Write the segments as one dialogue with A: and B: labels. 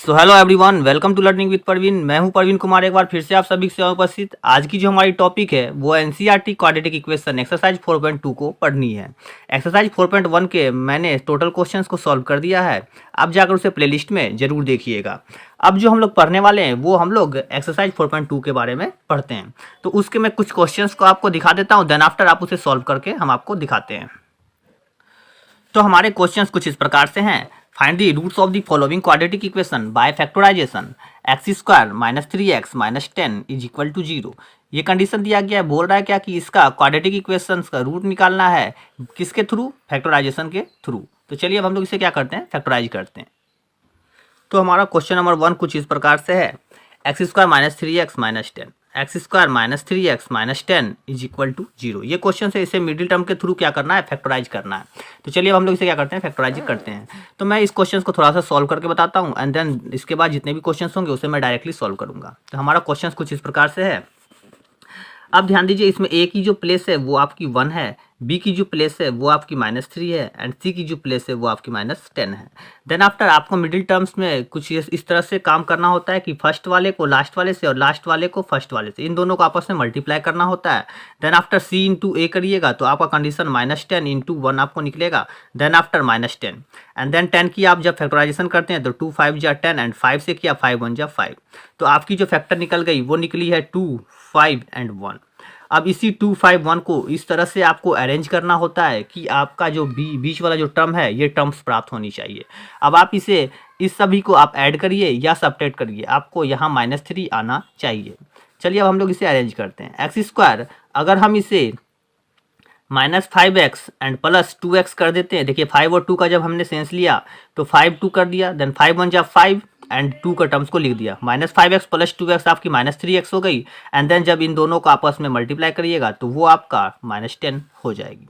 A: So hello everyone, welcome to learning with Parveen. मैं हूं परवीन कुमार, एक बार फिर से आप सभी से उपस्थित। आज की जो हमारी टॉपिक है वो एनसीईआरटी क्वाड्रेटिक इक्वेशन एक्सरसाइज 4.2 को पढ़नी है। एक्सरसाइज 4.1 के मैंने टोटल क्वेश्चंस को सॉल्व कर दिया है, आप जाकर उसे प्लेलिस्ट में जरूर देखिएगा। अब जो हम लोग पढ़ने वाले हैं वो हम लोग एक्सरसाइज 4.2 के बारे में पढ़ते हैं। तो उसके मैं कुछ क्वेश्चंस को आपको दिखा देता हूँ, देन आफ्टर आप उसे सॉल्व करके हम आपको दिखाते हैं। तो हमारे क्वेश्चंस कुछ इस प्रकार से हैं। Find the roots of the following quadratic equation by factorisation x square minus 3x minus 10 is equal to 0। ये कंडीशन दिया गया है, बोल रहा है क्या कि इसका क्वाड्रेटिक इक्वेशन का रूट निकालना है किसके थ्रू, फैक्टराइजेशन के थ्रू। तो चलिए अब हम लोग इसे क्या करते हैं, फैक्टराइज करते हैं। तो हमारा क्वेश्चन नंबर 1 कुछ इस प्रकार से है। X square minus 3x minus 10 x square minus 3x minus 10 is equal to 0। ये क्वेश्चन से इसे मिडिल टर्म के थ्रू क्या करना है, फैक्टराइज करना है। तो चलिए अब हम लोग इसे क्या करते हैं, फैक्टराइज करते हैं। तो मैं इस क्वेश्चन को थोड़ा सा सॉल्व करके बताता हूँ एंड देन इसके बाद जितने भी क्वेश्चन होंगे उसे मैं डायरेक्टली सॉल्व करूंगा। तो हमारा क्वेश्चन कुछ इस प्रकार से है। अब ध्यान दीजिए, इसमें ए की जो प्लेस है वो आपकी 1 है, बी की जो प्लेस है वो आपकी -3 है एंड सी की जो प्लेस है वो आपकी -10 है। देन आफ्टर आपको मिडिल टर्म्स में कुछ इस तरह से काम करना होता है कि फर्स्ट वाले को लास्ट वाले से और लास्ट वाले को फर्स्ट वाले से, इन दोनों को आपस में मल्टीप्लाई करना होता है। देन आफ्टर सी इंटू ए करिएगा तो आपका कंडीशन -10 इंटू 1 आपको निकलेगा। देन आफ्टर -10 एंड देन 10 की आप जब फैक्टराइजेशन करते हैं तो 2 5 जा 10 एंड 5 से किया 5 1 जा 5। तो आपकी जो फैक्टर निकल गई वो निकली है 2 5 एंड 1। अब इसी 2 5 1 को इस तरह से आपको अरेंज करना होता है कि आपका जो बीच वाला जो टर्म है ये टर्म्स प्राप्त होनी चाहिए। अब आप इसे इस सभी को आप ऐड करिए या सब्ट्रैक्ट करिए, आपको यहाँ -3 आना चाहिए। चलिए अब हम लोग इसे अरेंज करते हैं। एक्स स्क्वायर अगर हम इसे -5x एंड प्लस 2x कर देते हैं, देखिए 5 और 2 का जब हमने सेंस लिया तो 5 2 कर दिया, देन 5 1 जा 5 एंड 2 का टर्म्स को लिख दिया। -5x प्लस 2x आपकी -3x हो गई एंड देन जब इन दोनों को आपस में मल्टीप्लाई करिएगा तो वो आपका -10 हो जाएगी।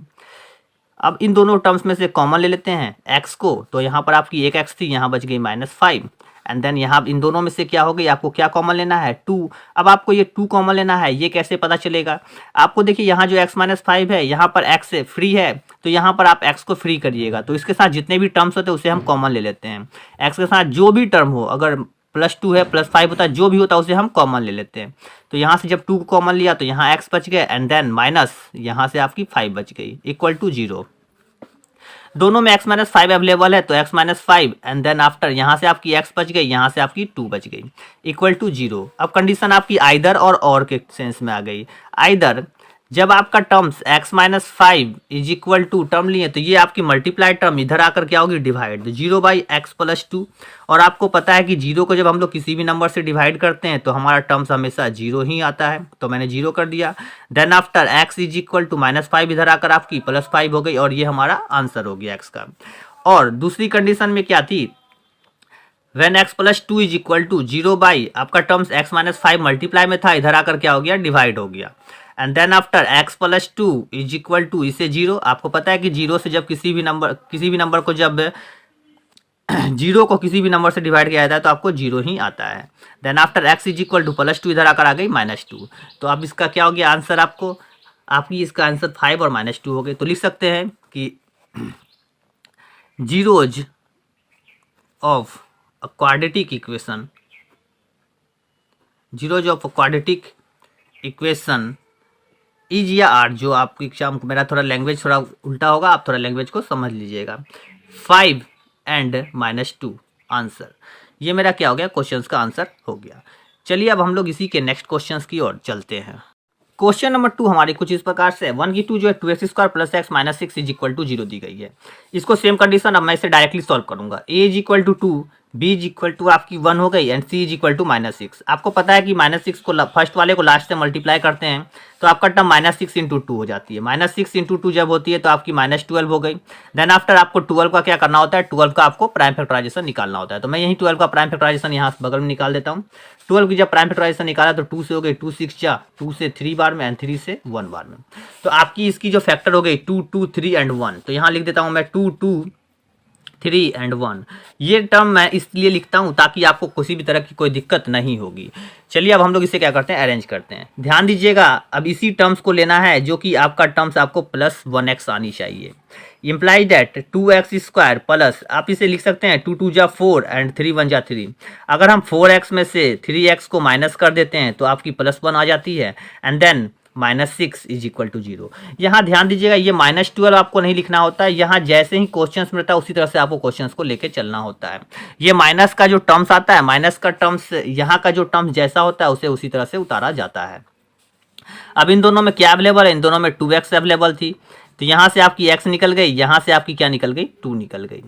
A: अब इन दोनों टर्म्स में से कॉमन ले लेते हैं x को, तो यहाँ पर आपकी एक x थी, यहाँ बच गई -5 एंड देन यहाँ इन दोनों में से क्या हो गई, आपको क्या कॉमन लेना है 2। अब आपको ये 2 कॉमन लेना है, ये कैसे पता चलेगा आपको, देखिए यहाँ जो x -5 है यहाँ पर x से फ्री है तो यहाँ पर आप x को फ्री करिएगा। तो इसके साथ जितने भी टर्म्स होते हैं उसे हम कॉमन ले लेते हैं। x के साथ जो भी टर्म हो, अगर +2 है +5 होता है, जो भी होता है उसे हम कॉमन ले लेते हैं। तो यहाँ से जब 2 को कॉमन लिया तो यहाँ x बच गए एंड देन माइनस यहाँ से आपकी 5 बच गई इक्वल टू 0। दोनों में x -5 अवेलेबल है तो x -5 एंड देन आफ्टर यहाँ से आपकी x बच गई, यहाँ से आपकी 2 बच गई इक्वल टू 0। अब कंडीशन आपकी आइदर और के सेंस में आ गई। आइदर जब आपका terms x -5 is equal to term लिए तो ये आपकी मल्टीप्लाई टर्म इधर आकर क्या होगी, डिवाइड 0 बाई x प्लस 2। और आपको पता है कि 0 को जब हम लोग किसी भी नंबर से डिवाइड करते हैं तो हमारा टर्म्स हमेशा 0 ही आता है, तो मैंने 0 कर दिया। Then after x is equal to -5 इधर आकर आपकी +5 हो गई और ये हमारा आंसर हो गया x का। और दूसरी कंडीशन में क्या थी, when x plus 2 is equal to 0 by आपका टर्म्स x -5 मल्टीप्लाई में था, इधर आकर क्या हो गया, डिवाइड हो गया। And then after x plus 2 is equal to इसे 0। आपको पता है कि 0 से जब किसी भी नंबर को जब 0 को किसी भी नंबर से डिवाइड किया जाता है तो आपको 0 ही आता है। Then after x is equal to +2 इधर आकर आ गई -2। तो अब इसका क्या हो गया आंसर, आपकी इसका आंसर 5 और -2 हो गए। तो लिख सकते हैं कि zeros of a quadratic equation, zeros of a quadratic equation is या आर, जो आपकी एग्जाम को मेरा थोड़ा लैंग्वेज थोड़ा उल्टा होगा, आप थोड़ा लैंग्वेज को समझ लीजिएगा। 5 एंड -2 आंसर, ये मेरा क्या हो गया, क्वेश्चंस का आंसर हो गया। चलिए अब हम लोग इसी के नेक्स्ट क्वेश्चंस की ओर चलते हैं। क्वेश्चन नंबर 2 हमारी कुछ इस प्रकार से 1 की 2 जो है 2x square plus x minus 6 is equal to 0 दी गई है। इसको सेम कंडीशन अब मैं इसे डायरेक्टली सॉल्व करूंगा। a is equal to 2, b is equal to आपकी 1 हो गई and c is equal to -6। आपको पता है कि -6 को फर्स्ट वाले को लास्ट से मल्टीप्लाई करते हैं तो आपका टर्म -6 इंटू 2 हो जाती है। -6 इंटू 2 जब होती है तो आपकी -12 हो गई। देन आफ्टर आपको 12 का क्या करना होता है, 12 का आपको प्राइम फैक्टराइजेशन निकालना होता है। तो मैं यही 12 का प्राइम फैक्टराइजेशन यहाँ बगल में निकाल देता हूँ। 12 की जब प्राइम फैक्टराइजेशन निकाला तो 2 से हो गई 2 6 जा 2 से 3 बार में एंड 3 से 1 बार में। तो आपकी इसकी जो फैक्टर हो गई 2 2 3 एंड 1। तो यहाँ लिख देता हूँ मैं 2 2 3 एंड 1। ये टर्म मैं इसलिए लिखता हूँ ताकि आपको किसी भी तरह की कोई दिक्कत नहीं होगी। चलिए अब हम लोग इसे क्या करते हैं, अरेंज करते हैं। ध्यान दीजिएगा, अब इसी टर्म्स को लेना है जो कि आपका टर्म्स आपको +1x आनी चाहिए। इम्प्लाई दैट 2x² प्लस, आप इसे लिख सकते हैं 2 2 जा 4 एंड 3 1 जा 3। अगर हम 4x में से 3x को माइनस कर देते हैं तो आपकी +1 आ जाती है, and then -6 is equal to 0। यहाँ ध्यान दीजिएगा, ये -12 आपको नहीं लिखना होता है, यहाँ जैसे ही क्वेश्चन मिलता है उसी तरह से आपको क्वेश्चन को लेके चलना होता है। ये माइनस का जो टर्म्स आता है, माइनस का टर्म्स यहाँ का जो टर्म्स जैसा होता है उसे उसी तरह से उतारा जाता है। अब इन दोनों में क्या अवेलेबल है, इन दोनों में 2x अवेलेबल थी, तो यहाँ से आपकी x निकल गई, यहाँ से आपकी क्या निकल गई, 2 निकल गई।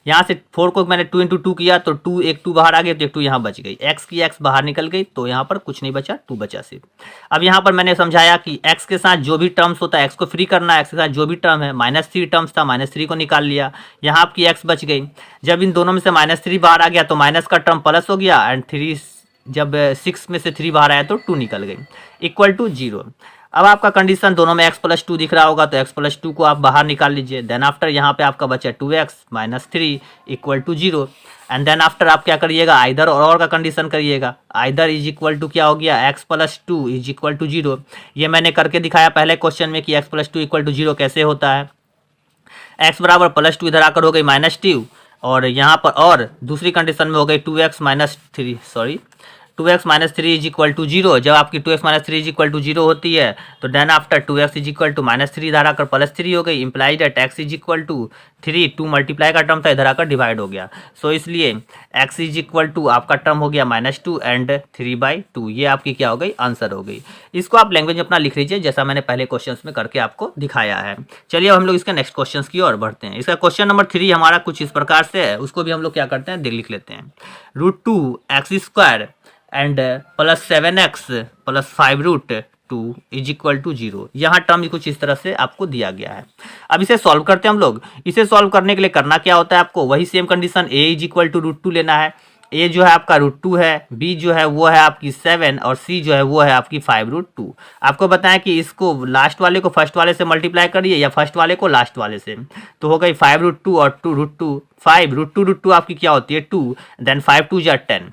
A: यहाँ से 4 को मैंने 2 × 2 किया तो 2, एक 2 बाहर आ गया तो एक 2 यहाँ बच गई, x की x बाहर निकल गई तो यहाँ पर कुछ नहीं बचा, 2 बचा सिर्फ। अब यहाँ पर मैंने समझाया कि x के साथ जो भी टर्म्स होता है x को फ्री करना है, x के साथ जो भी टर्म है, -3 टर्म्स था, -3 को निकाल लिया, यहाँ आपकी x बच गई। जब इन दोनों में से -3 बाहर आ गया तो माइनस का टर्म प्लस हो गया, एंड 3 जब 6 में से 3 बाहर आया तो 2 निकल गई, इक्वल टू 0। अब आपका कंडीशन दोनों में x + 2 दिख रहा होगा तो x + 2 को आप बाहर निकाल लीजिए। देन आफ्टर यहाँ पे आपका बचा 2x - 3 equal to 0। And then after आप क्या करिएगा, आइदर और का कंडीशन करिएगा। आइदर इज इक्वल टू क्या हो गया, x + 2 इज इक्वल टू 0। ये मैंने करके दिखाया पहले क्वेश्चन में कि x + 2 इक्वल टू 0 कैसे होता है। x बराबर +2 इधर आकर हो गई -2, और यहाँ पर और दूसरी कंडीशन में हो गई 2x - 3 sorry 2x - 3 is equal to 0। जब आपकी 2x - 3 इज इक्वल टू 0 होती है तो then after 2x is equal to -3 इधर आकर +3 हो गई, imply that x is equal to 3, 2 multiply का टर्म था इधर आकर डिवाइड हो गया। सो इसलिए x इज इक्वल टू आपका टर्म हो गया -2 एंड 3/2। ये आपकी क्या हो गई, आंसर हो गई। इसको आप लैंग्वेज अपना लिख लीजिए जैसा मैंने पहले क्वेश्चन में करके आपको दिखाया है। चलिए अब हम लोग इसके नेक्स्ट क्वेश्चन की ओर बढ़ते हैं। इसका क्वेश्चन नंबर 3 हमारा कुछ इस प्रकार से है, उसको भी हम लोग क्या करते हैं, लिख लेते हैं। √2x² and +7x + 5√2 is equal to 0। यहाँ टर्म कुछ इस तरह से आपको दिया गया है। अब इसे सॉल्व करते हैं हम लोग। इसे सॉल्व करने के लिए करना क्या होता है, आपको वही same condition a is equal to √2 लेना है। a जो है आपका √2 है, b जो है वो है आपकी 7 और c जो है वो है आपकी 5√2। आपको बताएं कि इसको लास्ट वाले को फर्स्ट वाले से मल्टीप्लाई करिए या फर्स्ट वाले को लास्ट वाले से, तो हो गई 5√2 और 2√2। 5√2 आपकी क्या होती है 2, देन 5 2 जा 10।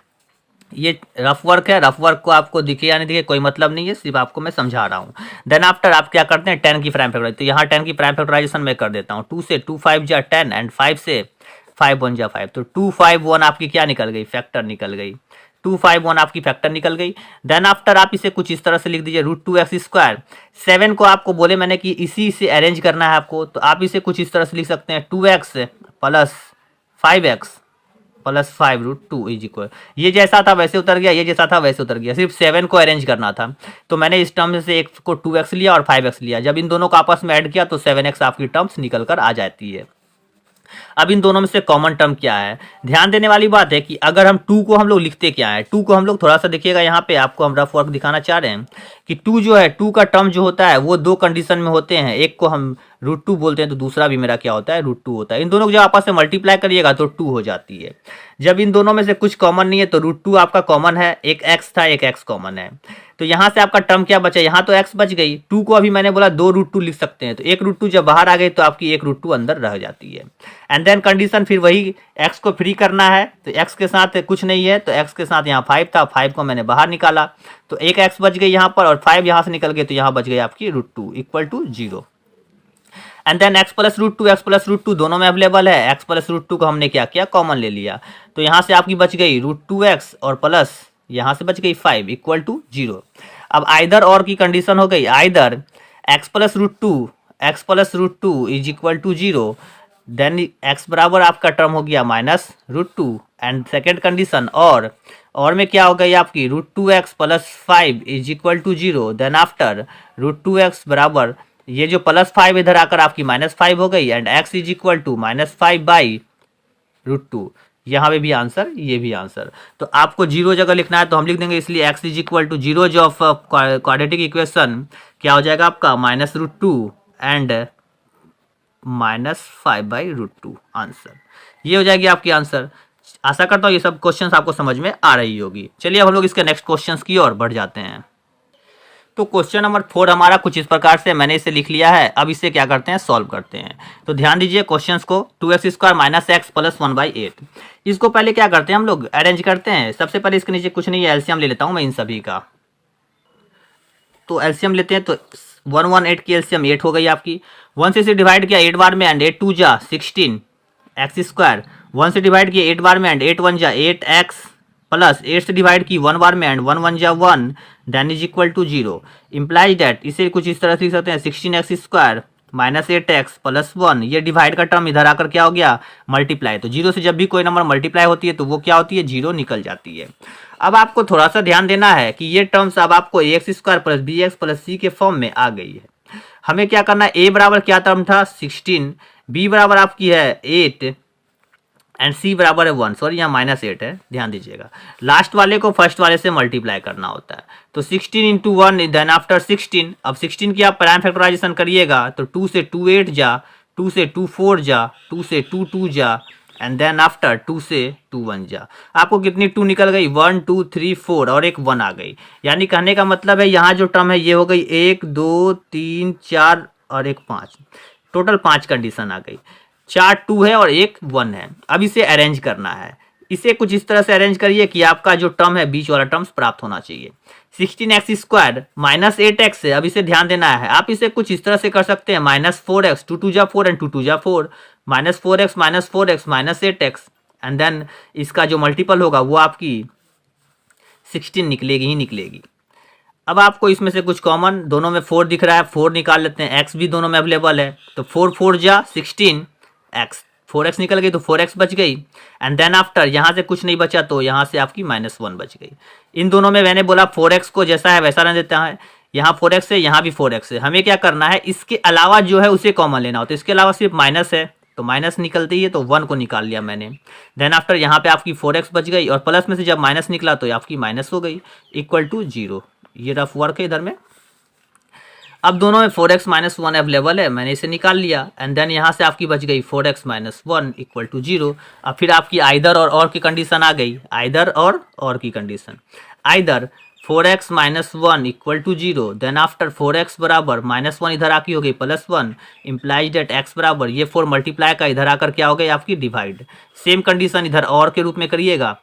A: ये रफ वर्क है, रफ वर्क को आपको दिखे या नहीं दिखे कोई मतलब नहीं है, सिर्फ आपको मैं समझा रहा हूँ। देन आफ्टर आप क्या करते हैं, 10 की प्राइम फैक्टराइज, तो यहाँ 10 की प्राइम फैक्टराइजेशन मैं कर देता हूँ। 2 से 2 5 जा 10 एंड 5 से 5 1 जा 5, तो 2 5 1 आपकी क्या निकल गई, फैक्टर निकल गई। 2 5 1 आपकी फैक्टर निकल गई। देन आफ्टर आप इसे कुछ इस तरह से लिख दीजिए, √2x²। 7 को आपको बोले मैंने कि इसी से अरेंज करना है आपको, तो आप इसे कुछ इस तरह से लिख सकते हैं 2x + 5x + 5√2 इज इक्वल, ये जैसा था वैसे उतर गया, ये जैसा था वैसे उतर गया, सिर्फ 7 को अरेंज करना था। तो मैंने इस टर्म से एक को 2x लिया और 5x लिया, जब इन दोनों को आपस में ऐड किया तो 7x आपकी टर्म्स निकल कर आ जाती है। अब इन दोनों में से कॉमन टर्म क्या है, ध्यान देने वाली बात है कि अगर हम 2 को हम लोग लिखते क्या है, 2 को हम लोग थोड़ा सा देखिएगा, यहाँ पे आपको हम रफ वर्क दिखाना चाह रहे हैं कि 2 जो है 2 का टर्म जो होता है वो 2 कंडीशन में होते हैं, एक को हम √2 बोलते हैं तो दूसरा भी मेरा क्या होता है, √2 होता है। इन दोनों को जब आपस में मल्टीप्लाई करिएगा तो 2 हो जाती है। जब इन दोनों में से कुछ कॉमन नहीं है तो √2 आपका कॉमन है, एक x था एक x कॉमन है, तो यहाँ से आपका टर्म क्या बचा, यहाँ तो x बच गई। 2 को अभी मैंने बोला 2 √2 लिख सकते हैं, तो एक √2 जब बाहर आ गई तो आपकी एक √2 अंदर रह जाती है। एंड देन कंडीशन फिर वही, x को फ्री करना है तो x के साथ कुछ नहीं है, तो x के साथ यहाँ 5 था, 5 को मैंने बाहर निकाला तो एक x बच गई यहाँ पर, और 5 यहाँ से निकल गए तो यहाँ बच गई आपकी √2 equal to 0। And then x + √2 दोनों में अवेलेबल है, x + √2 को हमने क्या किया, कॉमन ले लिया, तो यहाँ से आपकी बच गई √2x और प्लस यहाँ से बच गई 5 इक्वल टू 0। अब आइदर और की कंडीशन हो गई, either x + √2 is equal to 0, then x बराबर आपका टर्म हो गया -√2। एंड सेकेंड कंडीशन और में क्या हो गई आपकी, √2x + 5 is equal to 0, then after √2x बराबर ये जो +5 इधर आकर आपकी -5 हो गई, and x is equal to -5/√2। यहाँ पे भी आंसर, ये भी आंसर। तो आपको 0 जगह लिखना है तो हम लिख देंगे, इसलिए x इज इक्वल टू 0 जो ऑफ क्वाड्रेटिक इक्वेशन क्या हो जाएगा आपका, -√2 एंड -5/√2 आंसर। ये हो जाएगी आपकी आंसर। आशा करता हूँ ये सब क्वेश्चंस आपको समझ में आ रही होगी। चलिए अब हम लोग इसके नेक्स्ट क्वेश्चंस की ओर बढ़ जाते हैं। तो क्वेश्चन नंबर 4 हमारा कुछ इस प्रकार से, मैंने इसे लिख लिया है। अब इसे क्या करते हैं, सॉल्व करते हैं। तो ध्यान दीजिए क्वेश्चंस को, 2x² - x + 1/8। इसको पहले क्या करते हैं, हम लोग अरेंज करते हैं। सबसे पहले इसके नीचे कुछ नहीं है, एलसीएम ले लेता हूं मैं इन सभी का। तो एलसीएम लेते हैं, तो 118 की एलसीएम 8 हो गई आपकी, 1 से इसे डिवाइड किया 8 बार में एंड 8 2 जा 16 एक्स स्क्वायर, 1 से डिवाइड किया 8 बार में एंड 8 1 जा 8 एक्स प्लस 8 से डिवाइड की 1 बार में एंड 1 1 जा 1 then is equal to 0। Implies that इसे कुछ इस तरह से लिख सकते हैं 16 x square minus 8 x plus 1, ये डिवाइड का टर्म इधर आकर क्या हो गया मल्टीप्लाई। तो 0 से जब भी कोई नंबर मल्टीप्लाई होती है तो वो क्या होती है 0 निकल जाती है। अब आपको थोड़ा सा ध्यान देना है कि ये टर्म्स अब आपको x square plus b x plus c के फॉर्म में आ गई है। हमें क्या करना है, ए बराबर क्या टर्म था 16, बी बराबर आपकी है 8 एंड सी बराबर है 1, सॉरी यहाँ -8 है, ध्यान दीजिएगा। लास्ट वाले को फर्स्ट वाले से मल्टीप्लाई करना होता है। तो 16 इंटू 1 देन आफ्टर 16, अब 16 की आप प्राइम फैक्टराइजेशन करिएगा तो 2 से 2 8 जा, 2 से 2 4 जा, 2 से 2 2 जा एंड देन आफ्टर 2 से 2 1 जा। आपको कितनी 2 निकल गई 1 2 3 4 और एक 1 आ गई। यानी कहने का मतलब है यहाँ जो टर्म है ये हो गई 1 2 3 4 और एक 5, टोटल 5 कंडीशन आ गई। 4 2 है और एक 1 है। अब इसे अरेंज करना है, इसे कुछ इस तरह से अरेंज करिए कि आपका जो टर्म है बीच वाला टर्म्स प्राप्त होना चाहिए। 16 एक्स स्क्वायर माइनस 8 एक्स है, अब इसे ध्यान देना है। आप इसे कुछ इस तरह से कर सकते हैं -4 एक्स 2 2 जा 4 एंड 2 2 जा 4 -4 एक्स -8 एक्स एंड देन इसका जो मल्टीपल होगा वो आपकी 16 निकलेगी ही निकलेगी। अब आपको इसमें से कुछ कॉमन, दोनों में 4 दिख रहा है 4 निकाल लेते हैं, एक्स भी दोनों में अवेलेबल है तो 4 4 जा 16 एक्स, 4x निकल गई तो 4x बच गई एंड देन आफ्टर यहाँ से कुछ नहीं बचा तो यहाँ से आपकी -1 बच गई। इन दोनों में मैंने बोला 4x को जैसा है वैसा रहने देता है, यहाँ 4x है यहाँ भी 4x है। हमें क्या करना है, इसके अलावा जो है उसे कॉमन लेना होता है। इसके अलावा सिर्फ माइनस है तो माइनस निकलती है तो 1 को निकाल लिया मैंने। देन आफ्टर यहाँ पे आपकी 4x बच गई और प्लस में से जब माइनस निकला तो आपकी माइनस हो गई इक्वल टू 0। ये रफ वर्क है इधर में। अब दोनों में 4x -1 अवेलेबल है, मैंने इसे निकाल लिया एंड देन यहाँ से आपकी बच गई 4x -1 इक्वल टू 0। अब फिर आपकी आइदर और की कंडीशन आ गई, आइदर और की condition, either 4x -1 equal to 0 then after 4x बराबर -1 इधर आकी हो गई +1 इम्प्लाइज डेट x बराबर ये 4 मल्टीप्लाई का इधर आकर क्या हो गई आपकी डिवाइड। सेम कंडीशन इधर और के रूप में करिएगा,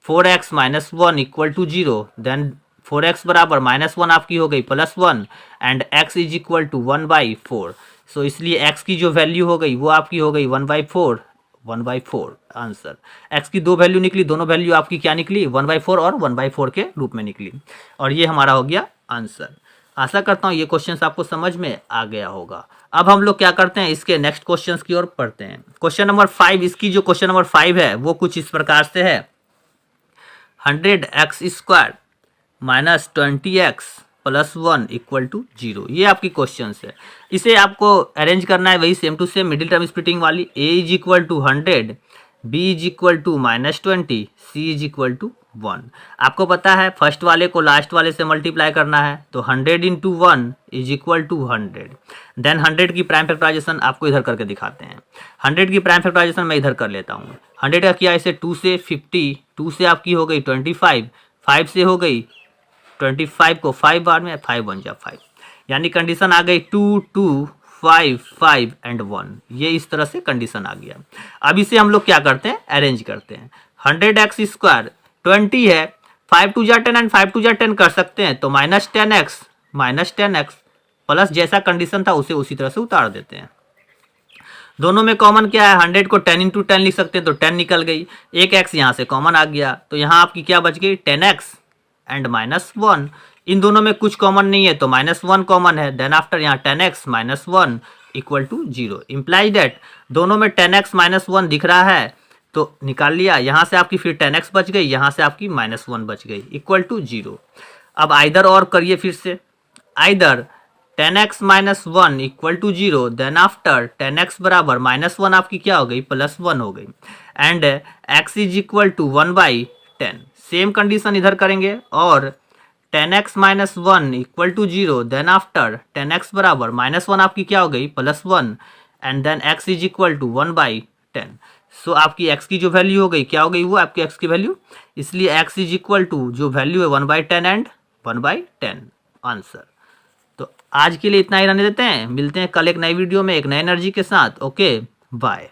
A: 4x -1 equal to 0 then 4x बराबर -1 आपकी हो गई +1 and x is equal to 1/4। So इसलिए x की जो वैल्यू हो गई वो आपकी हो गई 1/4 आंसर। x की दो वैल्यू निकली, दोनों वैल्यू आपकी क्या निकली 1/4 और 1/4 के रूप में निकली और ये हमारा हो गया आंसर। आशा करता हूँ ये क्वेश्चन आपको समझ में आ गया होगा। अब हम लोग क्या करते हैं, इसके नेक्स्ट क्वेश्चन की ओर पढ़ते हैं। क्वेश्चन नंबर 5, इसकी जो क्वेश्चन नंबर 5 है वो कुछ इस प्रकार से है, 100x² -20x +1 इक्वल टू 0। ये आपकी क्वेश्चन है। इसे आपको अरेंज करना है वही same to same middle term splitting वाली, a is equal to 100, b is equal to -20, c is equal to 1। आपको पता है फर्स्ट वाले को लास्ट वाले से मल्टीप्लाई करना है तो 100 into 1 is equal to 100। Then 100 की प्राइम फैक्टराइजेशन आपको इधर करके दिखाते हैं। 100 की प्राइम फैक्टराइजेशन मैं इधर कर लेता हूँ। 100 का किया इसे 2 से 50, 2 से आपकी हो गई 25, 5 से हो गई 25 को 5 बार में 5 1 जा 5, यानी कंडीशन आ गई 2 2 5 5 एंड 1। ये इस तरह से कंडीशन आ गया। अब इसे हम लोग क्या करते हैं, अरेंज करते हैं। 100x² 20 है, 5 2 जा 10 एंड 5 2 जा 10 कर सकते हैं तो -10x प्लस जैसा कंडीशन था उसे उसी तरह से उतार देते हैं। दोनों में कॉमन क्या है, 100 को 10 इंटू 10 लिख सकते हैं तो 10 निकल गई, एक x यहाँ से कॉमन आ गया तो यहाँ आपकी क्या बच गई 10x एंड -1। इन दोनों में कुछ कॉमन नहीं है तो -1 कॉमन है। देन आफ्टर यहाँ 10x -1 equal to 0 implies that दोनों में 10x -1 दिख रहा है तो निकाल लिया। यहाँ से आपकी फिर 10x बच गई, यहाँ से आपकी -1 बच गई इक्वल टू 0। अब आइदर और करिए फिर से, either 10x -1 equal to 0 then after 10x बराबर -1 आपकी क्या हो गई +1 हो गई and x is equal to 1/10। Same condition इधर करेंगे और 10x -1 equal to 0 then after 10x बराबर -1 आपकी क्या हो गई +1 and then x is equal to 1/10। So आपकी x की जो वैल्यू हो गई क्या हो गई, वो आपकी x की वैल्यू, इसलिए x इज इक्वल टू जो वैल्यू है 1/10 एंड 1/10 आंसर। तो आज के लिए इतना ही रहने देते हैं, मिलते हैं कल एक नई वीडियो में एक नई एनर्जी के साथ। Okay bye.